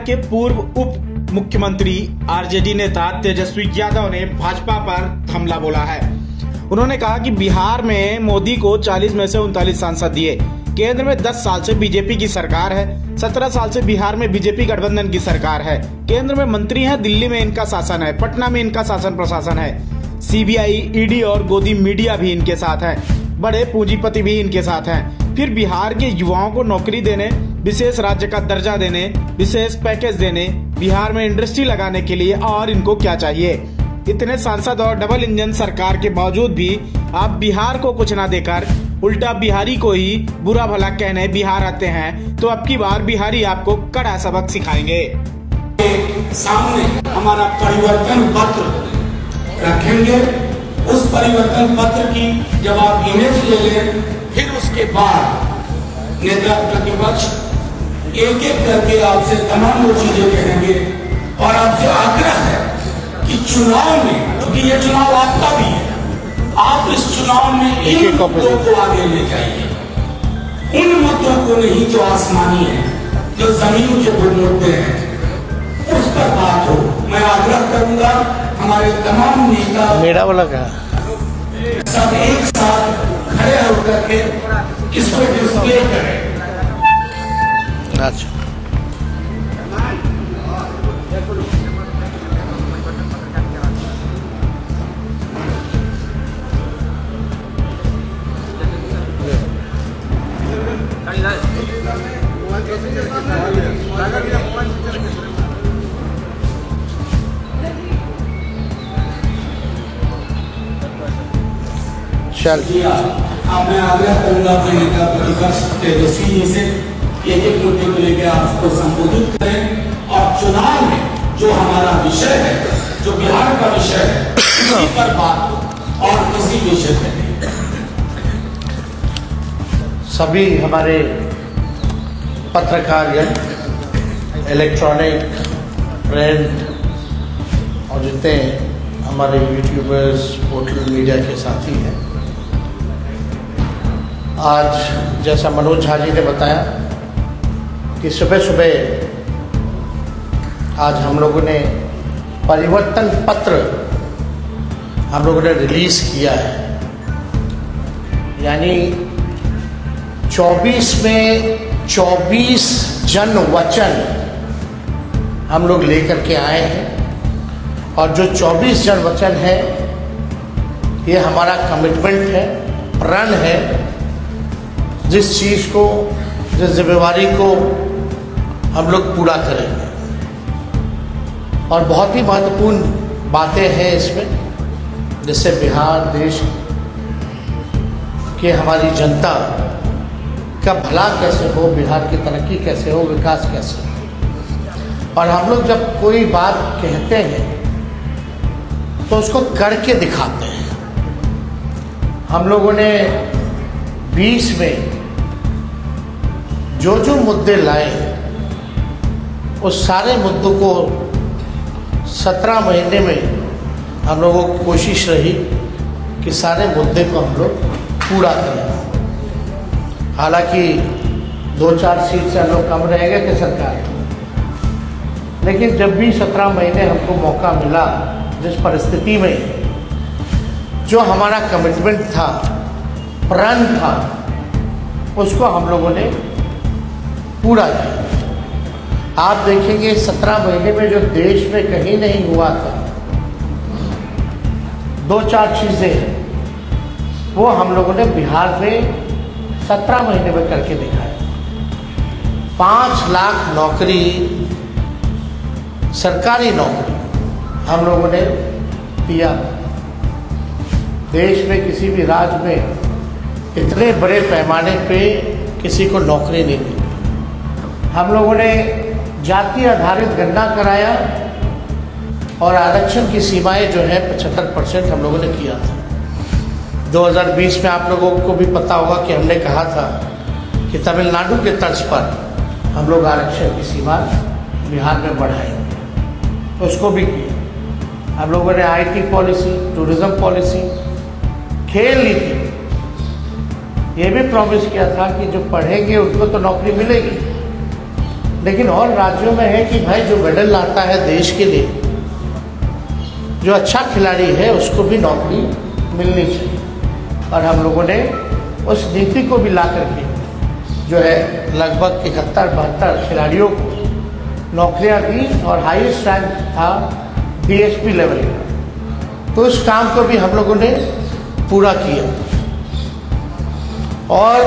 के पूर्व उप मुख्यमंत्री आरजेडी नेता तेजस्वी यादव ने भाजपा पर हमला बोला है। उन्होंने कहा कि बिहार में मोदी को 40 में से 39 सांसद दिए, केंद्र में 10 साल से बीजेपी की सरकार है, 17 साल से बिहार में बीजेपी गठबंधन की सरकार है, केंद्र में मंत्री हैं, दिल्ली में इनका शासन है, पटना में इनका शासन प्रशासन है, सीबीआई, ईडी और गोदी मीडिया भी इनके साथ है, बड़े पूंजीपति भी इनके साथ हैं। फिर बिहार के युवाओं को नौकरी देने, विशेष राज्य का दर्जा देने, विशेष पैकेज देने, बिहार में इंडस्ट्री लगाने के लिए और इनको क्या चाहिए? इतने सांसद और डबल इंजन सरकार के बावजूद भी आप बिहार को कुछ ना देकर उल्टा बिहारी को ही बुरा भला कहने बिहार आते हैं, तो अब की बार बिहारी आपको कड़ा सबक सिखाएंगे। सामने हमारा परिवर्तन पत्र रखेंगे, उस परिवर्तन पत्र की जब आप इमेज ले लें, फिर उसके बाद नेता प्रतिपक्ष एक एक करके आपसे तमाम वो चीजें कहेंगे और आपसे आग्रह है कि चुनाव में, क्योंकि ये चुनाव आपका भी है, आप इस चुनाव में इन मुद्दों को आगे ले जाइए, उन मुद्दों को नहीं जो आसमानी है, जो जमीन के ऊपर मुद्दे हैं, उस पर बात हो। मैं आग्रह करूंगा हमारे तमाम नेता मेरा वाला क्या सब एक साथ खड़े होकर के इसको डिस्प्ले करें। अच्छा, चल मैं आग्रह करूंगा अपने नेता प्रतिपक्ष तेजस्वी जी से एक एक मुद्दे को लेकर आपको संबोधित करें और चुनाव में जो हमारा विषय है, जो बिहार का विषय है, उसी पर बात हो और किसी विषय पर नहीं। सभी हमारे पत्रकार, इलेक्ट्रॉनिक, प्रिंट और जितने हमारे यूट्यूबर्स, पोर्टल मीडिया के साथी हैं, आज जैसा मनोज झा जी ने बताया कि सुबह सुबह आज हम लोगों ने परिवर्तन पत्र हम लोगों ने रिलीज किया है। यानी 24 में 24 जन वचन हम लोग लेकर के आए हैं और जो 24 जन वचन है ये हमारा कमिटमेंट है, प्रण है, जिस चीज़ को, जिस जिम्मेवारी को हम लोग पूरा करेंगे। और बहुत ही महत्वपूर्ण बातें हैं इसमें, जिससे बिहार देश के हमारी जनता का भला कैसे हो, बिहार की तरक्की कैसे हो, विकास कैसे हो। और हम लोग जब कोई बात कहते हैं तो उसको करके दिखाते हैं। हम लोगों ने 20 में जो मुद्दे लाए उस सारे मुद्दों को 17 महीने में हम लोगों की कोशिश रही कि सारे मुद्दे को हम लोग पूरा करें। हालांकि 2-4 सीट से हम लोग कम रह गए थे सरकार, लेकिन जब भी 17 महीने हमको मौका मिला, जिस परिस्थिति में जो हमारा कमिटमेंट था, प्रण था, उसको हम लोगों ने पूरा किया। आप देखेंगे 17 महीने में जो देश में कहीं नहीं हुआ था, 2-4 चीज़ें वो हम लोगों ने बिहार में 17 महीने में करके दिखाया। 5 लाख नौकरी, सरकारी नौकरी हम लोगों ने दिया। देश में किसी भी राज्य में इतने बड़े पैमाने पे किसी को नौकरी नहीं मिली। हम लोगों ने जाति आधारित गणना कराया और आरक्षण की सीमाएं जो है 75% हम लोगों ने किया था। 2020 में आप लोगों को भी पता होगा कि हमने कहा था कि तमिलनाडु के तर्ज पर हम लोग आरक्षण की सीमा बिहार में बढ़ाएंगे, तो उसको भी किया। हम लोगों ने IT पॉलिसी, टूरिज्म पॉलिसी, खेल नीति, ये भी प्रॉमिस किया था कि जो पढ़ेंगे उनको तो नौकरी मिलेगी, लेकिन और राज्यों में है कि भाई जो मेडल लाता है देश के लिए, जो अच्छा खिलाड़ी है उसको भी नौकरी मिलनी चाहिए। और हम लोगों ने उस नीति को भी ला करके जो है लगभग 71-72 खिलाड़ियों को नौकरियां दी और हाईएस्ट रैंक था डीएसपी लेवल का। तो इस काम को भी हम लोगों ने पूरा किया। और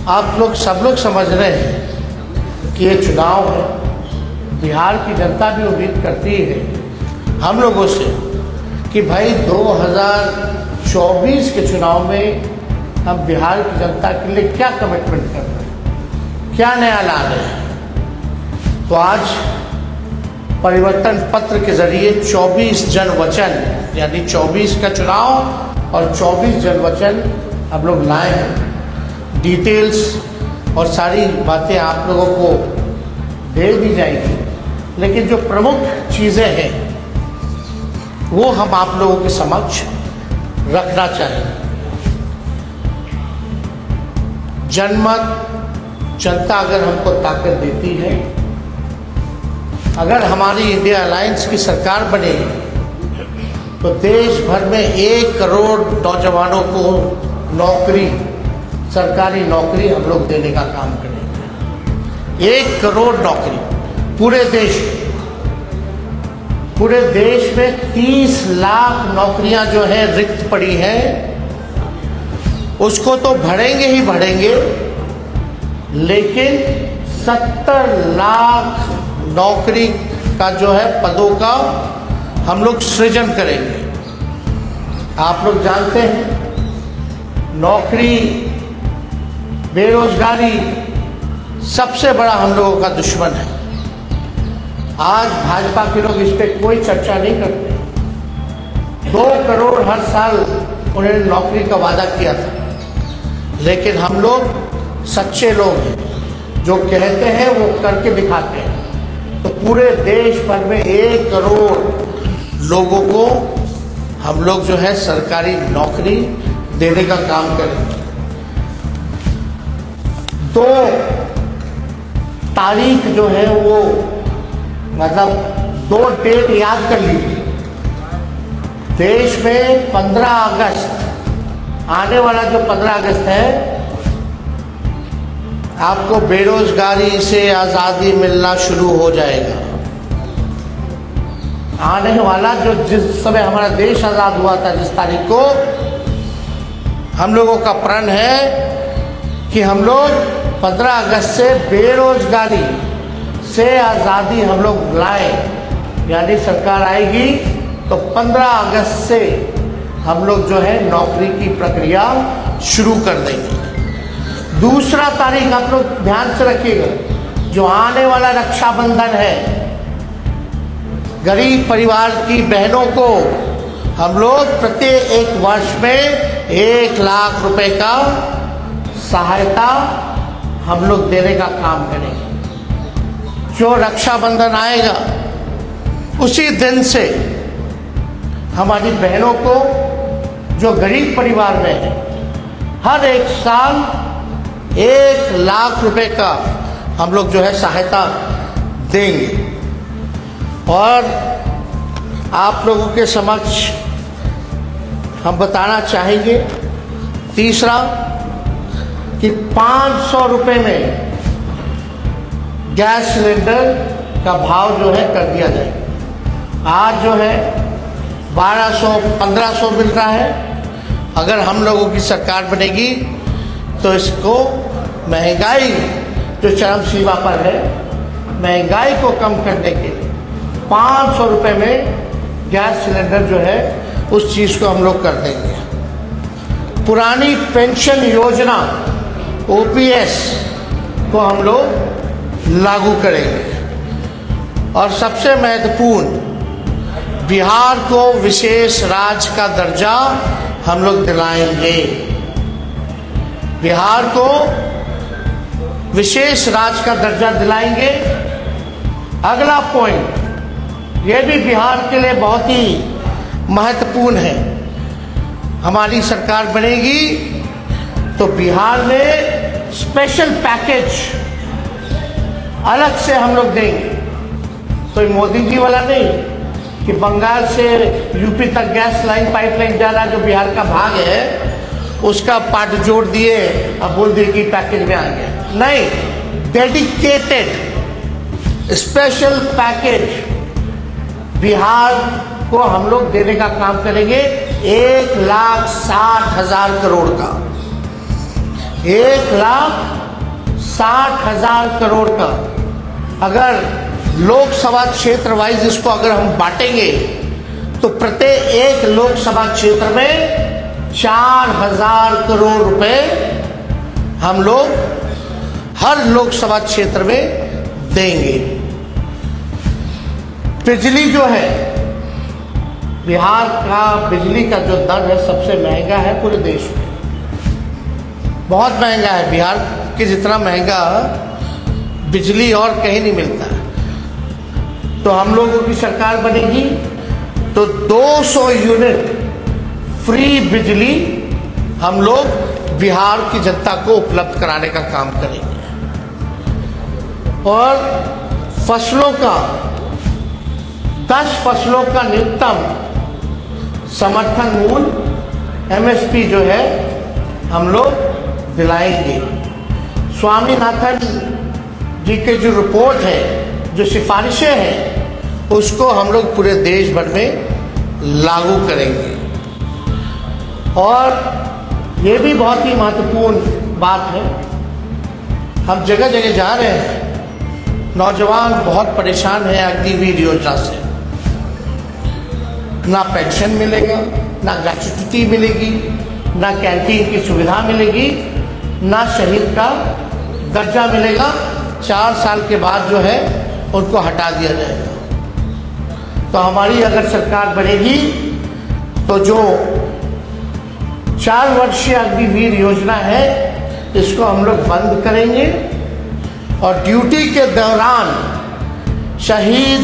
आप लोग सब लोग समझ रहे हैं कि ये चुनाव है, बिहार की जनता भी उम्मीद करती है हम लोगों से कि भाई 2024 के चुनाव में हम बिहार की जनता के लिए क्या कमिटमेंट कर रहे हैं, क्या नया ला रहे हैं। तो आज परिवर्तन पत्र के जरिए 24 जनवचन, यानी 24 का चुनाव और 24 जनवचन हम लोग लाए हैं। डिटेल्स और सारी बातें आप लोगों को दे दी जाएगी, लेकिन जो प्रमुख चीज़ें हैं वो हम आप लोगों के समक्ष रखना चाहेंगे। जनमत, जनता अगर हमको ताकत देती है, अगर हमारी इंडिया अलायंस की सरकार बने तो देश भर में 1 करोड़ नौजवानों को नौकरी, सरकारी नौकरी हम लोग देने का काम करेंगे। 1 करोड़ नौकरी पूरे देश में 30 लाख नौकरियां जो है रिक्त पड़ी हैं, उसको तो भरेंगे ही भरेंगे, लेकिन 70 लाख नौकरी का जो है पदों का हम लोग सृजन करेंगे। आप लोग जानते हैं नौकरी, बेरोजगारी सबसे बड़ा हम लोगों का दुश्मन है। आज भाजपा के लोग इस पर कोई चर्चा नहीं करते। 2 करोड़ हर साल उन्होंने नौकरी का वादा किया था, लेकिन हम लोग सच्चे लोग हैं, जो कहते हैं वो करके दिखाते हैं। तो पूरे देश भर में 1 करोड़ लोगों को हम लोग जो है सरकारी नौकरी देने का काम करेंगे। 2 तारीख जो है वो मतलब 2 डेट याद कर लीजिए। देश में 15 अगस्त, आने वाला जो 15 अगस्त है, आपको बेरोजगारी से आज़ादी मिलना शुरू हो जाएगा। आने वाला जो जिस समय हमारा देश आज़ाद हुआ था, जिस तारीख को, हम लोगों का प्रण है कि हम लोग 15 अगस्त से बेरोजगारी से आज़ादी हम लोग लाए। यानी सरकार आएगी तो 15 अगस्त से हम लोग जो है नौकरी की प्रक्रिया शुरू कर देंगे। दूसरा तारीख आप लोग ध्यान से रखिएगा, जो आने वाला रक्षाबंधन है, गरीब परिवार की बहनों को हम लोग प्रत्येक 1 वर्ष में 1 लाख रुपए का सहायता हम लोग देने का काम करेंगे। जो रक्षाबंधन आएगा उसी दिन से हमारी बहनों को, जो गरीब परिवार में है, हर 1 साल 1 लाख रुपए का हम लोग जो है सहायता देंगे। और आप लोगों के समक्ष हम बताना चाहेंगे तीसरा कि 500 रुपये में गैस सिलेंडर का भाव जो है कर दिया जाए। आज जो है 1200-1500 मिल रहा है। अगर हम लोगों की सरकार बनेगी तो इसको, महंगाई जो चरम सीमा पर है, महंगाई को कम करने के लिए 500 रुपये में गैस सिलेंडर जो है उस चीज़ को हम लोग कर देंगे। पुरानी पेंशन योजना OPS को हम लोग लागू करेंगे। और सबसे महत्वपूर्ण, बिहार को विशेष राज्य का दर्जा हम लोग दिलाएंगे। बिहार को विशेष राज्य का दर्जा दिलाएंगे। अगला पॉइंट, ये भी बिहार के लिए बहुत ही महत्वपूर्ण है। हमारी सरकार बनेगी तो बिहार में स्पेशल पैकेज अलग से हम लोग देंगे। तो मोदी जी वाला नहीं कि बंगाल से यूपी तक गैस लाइन पाइपलाइन जा रहा जो बिहार का भाग है उसका पार्ट जोड़ दिए, अब बोल दिए कि पैकेज में आ गया। नहीं, डेडिकेटेड स्पेशल पैकेज बिहार को हम लोग देने का काम करेंगे। 1,60,000 करोड़ का, 1,60,000 करोड़ का। अगर लोकसभा क्षेत्र वाइज इसको अगर हम बांटेंगे तो प्रत्येक एक लोकसभा क्षेत्र में 4,000 करोड़ रुपए हम लोग हर लोकसभा क्षेत्र में देंगे। बिजली जो है, बिहार का बिजली का जो दर है सबसे महंगा है पूरे देश में, बहुत महंगा है। बिहार के जितना महंगा बिजली और कहीं नहीं मिलता है। तो हम लोगों की सरकार बनेगी तो 200 यूनिट फ्री बिजली हम लोग बिहार की जनता को उपलब्ध कराने का काम करेंगे। और फसलों का 10 फसलों का न्यूनतम समर्थन मूल्य MSP जो है हम लोग दिलाएंगे। स्वामीनाथन जी के जो रिपोर्ट है, जो सिफारिशें हैं, उसको हम लोग पूरे देश भर में लागू करेंगे। और ये भी बहुत ही महत्वपूर्ण बात है, हम जगह जगह जा रहे हैं, नौजवान बहुत परेशान हैं अग्निवीर योजना से। ना पेंशन मिलेगा, ना ग्रेच्युटी मिलेगी, ना कैंटीन की सुविधा मिलेगी, ना शहीद का दर्जा मिलेगा। 4 साल के बाद जो है उनको हटा दिया जाएगा। तो हमारी अगर सरकार बनेगी तो जो 4 वर्षीय अग्निवीर योजना है इसको हम लोग बंद करेंगे। और ड्यूटी के दौरान शहीद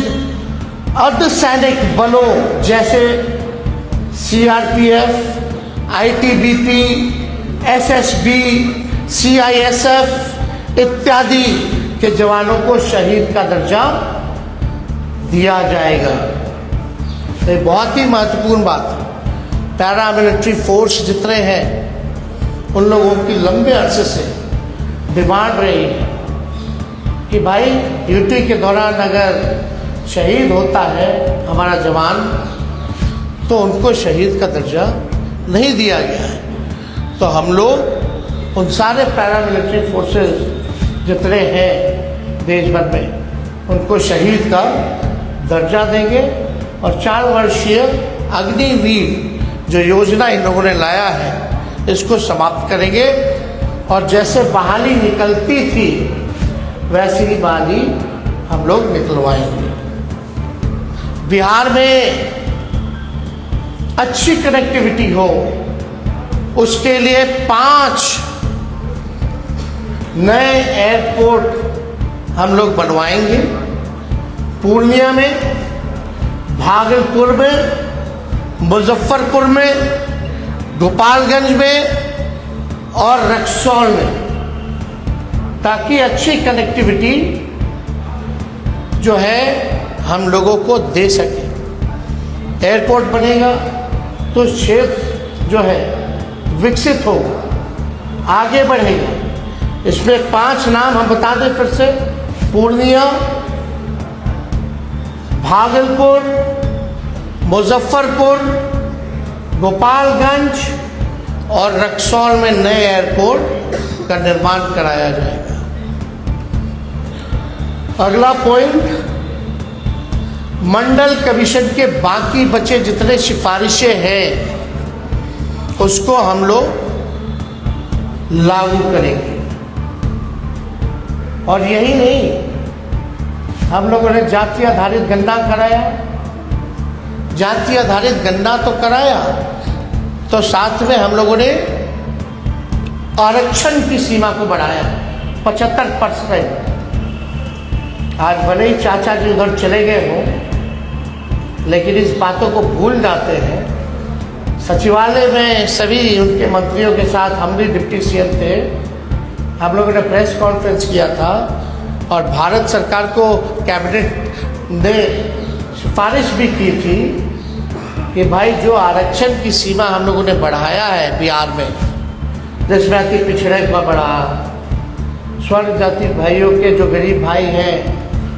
अर्धसैनिक बलों जैसे CRPF, ITBP, SSB, CISF इत्यादि के जवानों को शहीद का दर्जा दिया जाएगा। ये बहुत ही महत्वपूर्ण बात है। पैरामिलिट्री फोर्स जितने हैं उन लोगों की लंबे अरसे से डिमांड रही है कि भाई ड्यूटी के दौरान अगर शहीद होता है हमारा जवान तो उनको शहीद का दर्जा नहीं दिया गया है। तो हम लोग उन सारे पैरामिलिट्री फोर्सेस जितने हैं देश भर में उनको शहीद का दर्जा देंगे। और 4 वर्षीय अग्निवीर जो योजना इन लोगों ने लाया है इसको समाप्त करेंगे। और जैसे बहाली निकलती थी वैसी ही बहाली हम लोग निकलवाएंगे। बिहार में अच्छी कनेक्टिविटी हो उसके लिए 5 नए एयरपोर्ट हम लोग बनवाएंगे। पूर्णिया में, भागलपुर में, मुजफ्फरपुर में, गोपालगंज में और रक्सौल में, ताकि अच्छी कनेक्टिविटी जो है हम लोगों को दे सके। एयरपोर्ट बनेगा तो क्षेत्र जो है विकसित होगा, आगे बढ़ेगा। इसमें 5 नाम हम बता दें फिर से: पूर्णिया, भागलपुर, मुजफ्फरपुर, गोपालगंज और रक्सौल में नए एयरपोर्ट का निर्माण कराया जाएगा। अगला पॉइंट, मंडल कमीशन के बाकी बचे जितने सिफारिशें हैं उसको हम लोग लागू करेंगे। और यही नहीं, हम लोगों ने जाति आधारित गणना कराया। जाति आधारित गणना तो कराया तो साथ में हम लोगों ने आरक्षण की सीमा को बढ़ाया 75%। आज भले ही चाचा जी उधर चले गए हों लेकिन इस बातों को भूल जाते हैं। सचिवालय में सभी उनके मंत्रियों के साथ हम भी डिप्टी CM थे, हम लोगों ने प्रेस कॉन्फ्रेंस किया था और भारत सरकार को कैबिनेट ने सिफारिश भी की थी कि भाई जो आरक्षण की सीमा हम लोगों ने बढ़ाया है बिहार में, जिसमें अति पिछड़े का बढ़ा, स्वर्ण जाति भाइयों के जो गरीब भाई हैं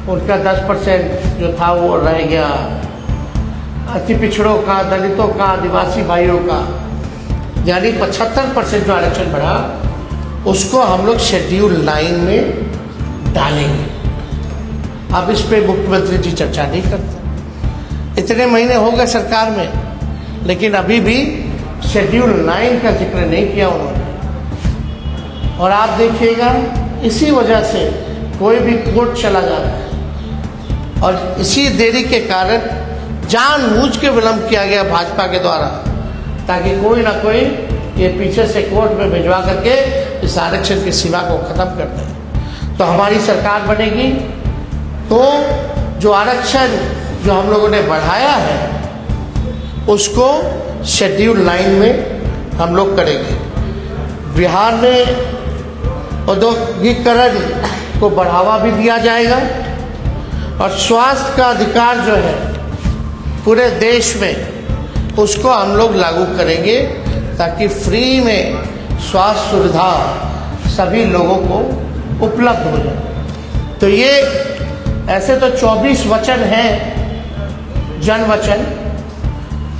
उनका 10% जो था वो रह गया, अति पिछड़ों का, दलितों का, आदिवासी भाइयों का, यानी 75% जो आरक्षण बढ़ा उसको हम लोग शेड्यूल 9 में डालेंगे। अब इस पे मुख्यमंत्री जी चर्चा नहीं करते। इतने महीने हो गए सरकार में, लेकिन अभी भी शेड्यूल 9 का जिक्र नहीं किया उन्होंने। और आप देखिएगा इसी वजह से कोई भी कोर्ट चला जाता है और इसी देरी के कारण जानबूझ के विलंब किया गया भाजपा के द्वारा, ताकि कोई ना कोई ये पीछे से कोर्ट में भिजवा करके इस आरक्षण की सीमा को ख़त्म कर दे। तो हमारी सरकार बनेगी तो जो आरक्षण जो हम लोगों ने बढ़ाया है उसको शेड्यूल 9 में हम लोग करेंगे। बिहार में औद्योगिकरण को बढ़ावा भी दिया जाएगा और स्वास्थ्य का अधिकार जो है पूरे देश में उसको हम लोग लागू करेंगे, ताकि फ्री में स्वास्थ्य सुविधा सभी लोगों को उपलब्ध हो जाए। तो ये ऐसे तो 24 वचन हैं, जन वचन,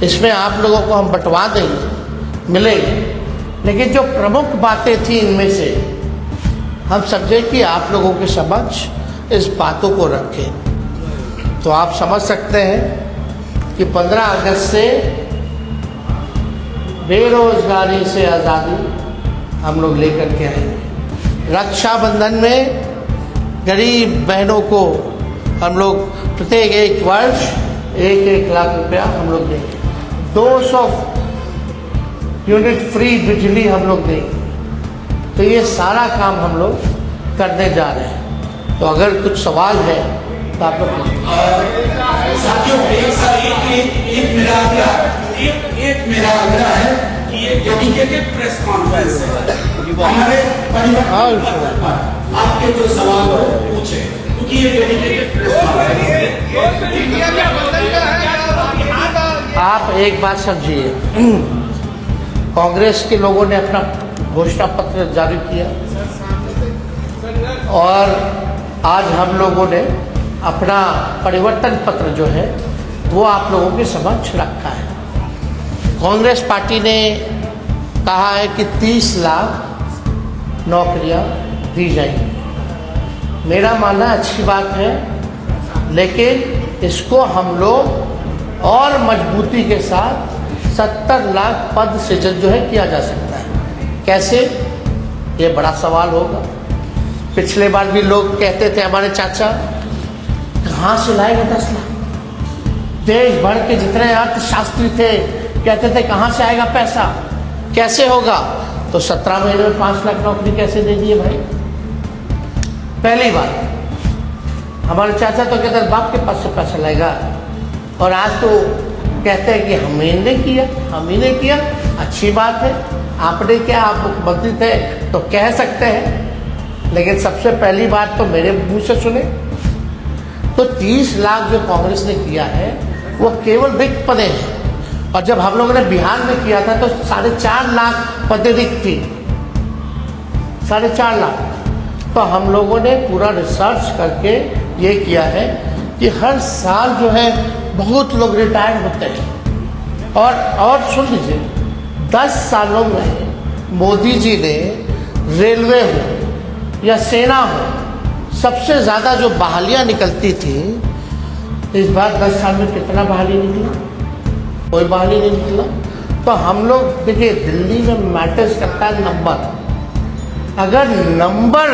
इसमें आप लोगों को हम बंटवा देंगे, मिलेंगे, लेकिन जो प्रमुख बातें थी इनमें से हम समझे कि आप लोगों के समक्ष इस बातों को रखें। तो आप समझ सकते हैं कि 15 अगस्त से बेरोजगारी से आज़ादी हम लोग लेकर के आएंगे। रक्षाबंधन में गरीब बहनों को हम लोग प्रत्येक एक वर्ष 1-1 लाख रुपया हम लोग देंगे। 200 यूनिट फ्री बिजली हम लोग देंगे। तो ये सारा काम हम लोग करने जा रहे हैं। तो अगर कुछ सवाल है तो आप लोग साथियों, एक मेरा आग्रह है कि ये डेडिकेटेड प्रेस कॉन्फ्रेंस है, हमारे परिवार आपके जो सवाल हो पूछे, क्योंकि ये डेडिकेटेड प्रेस कॉन्फ्रेंस है। आप एक बात समझिए, कांग्रेस के लोगों ने अपना घोषणा पत्र जारी किया और आज हम लोगों ने अपना परिवर्तन पत्र जो है वो आप लोगों के समक्ष रखा है। कांग्रेस पार्टी ने कहा है कि 30 लाख नौकरियां दी जाएंगी। मेरा मानना अच्छी बात है, लेकिन इसको हम लोग और मजबूती के साथ 70 लाख पद सृजन जो है किया जा सकता है। कैसे, ये बड़ा सवाल होगा। पिछले बार भी लोग कहते थे, हमारे चाचा, कहाँ से लाएगा 10 लाख? देश भर के जितने अर्थशास्त्री थे कहते थे कहाँ से आएगा पैसा, कैसे होगा? तो 17 महीने में 5 लाख नौकरी कैसे दे दिए भाई? पहली बात, हमारे चाचा तो कहते बाप के पास से पैसा लाएगा, और आज तो कहते हैं कि हम ही ने किया। अच्छी बात है, आपने क्या, आप मुख्यमंत्री थे तो कह सकते हैं, लेकिन सबसे पहली बात तो मेरे मुंह से सुने। तो 30 लाख जो कांग्रेस ने किया है वो केवल रिक्त पदें हैं, और जब हम लोगों ने बिहार में किया था तो 4.5 लाख पदें रिक्त थी। 4.5 लाख। तो हम लोगों ने पूरा रिसर्च करके ये किया है कि हर साल जो है बहुत लोग रिटायर होते हैं। और सुन लीजिए, 10 सालों में मोदी जी ने रेलवे हो या सेना हो, सबसे ज़्यादा जो बहालियाँ निकलती थी, इस बार 10 साल में कितना बहाली निकला? कोई बहाली नहीं निकला। तो हम लोग देखिए, दिल्ली में मैटर्स करता है नंबर। अगर नंबर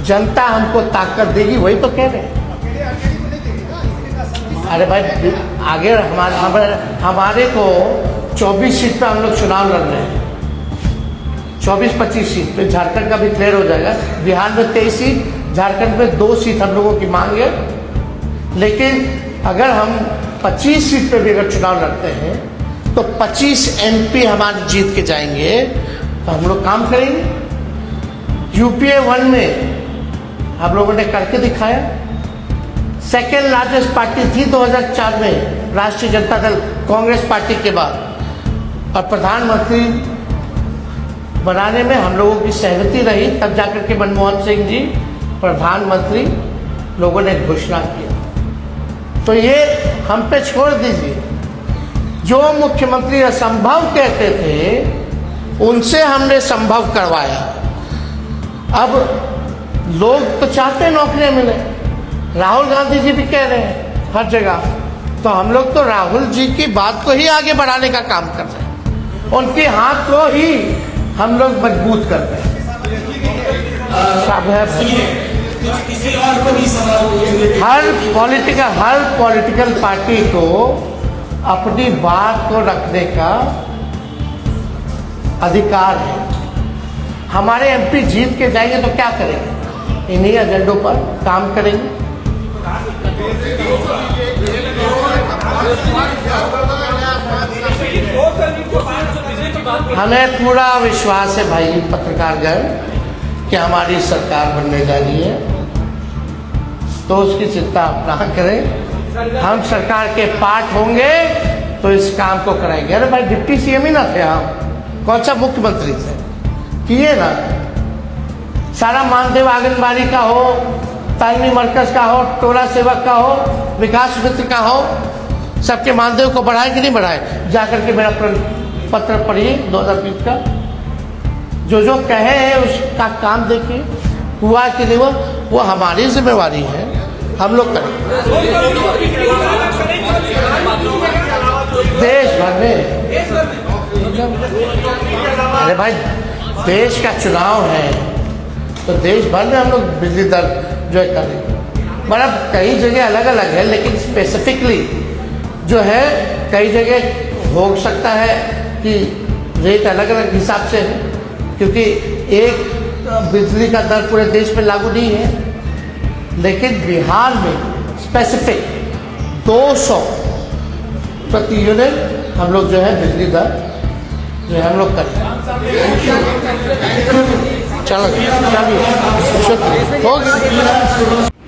जनता हमको ताकत देगी, वही तो कह रहे हैं। अरे भाई, आगे हमारे को 24 सीट पे हम लोग चुनाव लड़ रहे हैं। 24-25 सीट पे झारखंड का भी क्लियर हो जाएगा। बिहार में 23 सीट, झारखंड में 2 सीट हम लोगों की मांग है। लेकिन अगर हम 25 सीट पे भी अगर चुनाव लड़ते हैं तो 25 MP हमारे जीत के जाएंगे, तो हम लोग काम करेंगे। UPA 1 में हम लोगों ने करके दिखाया। सेकेंड लार्जेस्ट पार्टी थी 2004 में राष्ट्रीय जनता दल कांग्रेस पार्टी के बाद, और प्रधानमंत्री बनाने में हम लोगों की सहमति रही, तब जाकर के मनमोहन सिंह जी प्रधानमंत्री लोगों ने घोषणा किया। तो ये हम पे छोड़ दीजिए, जो मुख्यमंत्री असंभव कहते थे उनसे हमने संभव करवाया। अब लोग तो चाहते हैं नौकरियां मिले, राहुल गांधी जी भी कह रहे हैं हर जगह, तो हम लोग तो राहुल जी की बात को ही आगे बढ़ाने का काम कर रहे हैं, उनके हाथ को ही हम लोग मजबूत कर रहे हैं। हर पॉलिटिकल पार्टी को अपनी बात को रखने का अधिकार है। हमारे एमपी जीत के जाएंगे तो क्या करेंगे? इन्हीं एजेंडों पर काम करेंगे। हमें पूरा विश्वास है भाई पत्रकारगण कि हमारी सरकार बनने जा रही है, तो उसकी चिंता आप ना करें। हम सरकार के पार्ट होंगे तो इस काम को कराएंगे। अरे भाई डिप्टी सीएम ही ना थे हम, कौन सा मुख्यमंत्री थे? किए ना। सारा मानदेव आंगनबाड़ी का हो, तालीमी मरकज का हो, टोला सेवक का हो, विकास मित्र का हो, सबके मानदेव को बढ़ाए कि नहीं बढ़ाए? जाकर के मेरा पत्र पढ़िए 2020 का, जो कहे हैं उसका काम देखिए, हुआ कि नहीं हुआ, वो हमारी जिम्मेवारी है, हम लोग करें। देश भर में, अरे भाई देश का चुनाव है तो देश भर में हम लोग बिजली दर जो है करें। मतलब कई जगह अलग अलग है, लेकिन स्पेसिफिकली जो है कई जगह हो सकता है कि रेट अलग अलग हिसाब से है, क्योंकि एक बिजली का दर पूरे देश में लागू नहीं है। लेकिन बिहार में स्पेसिफिक 200 प्रति यूनिट हम लोग जो है बिजली दर जो है हम लोग करें। चलो चलिए हो गया।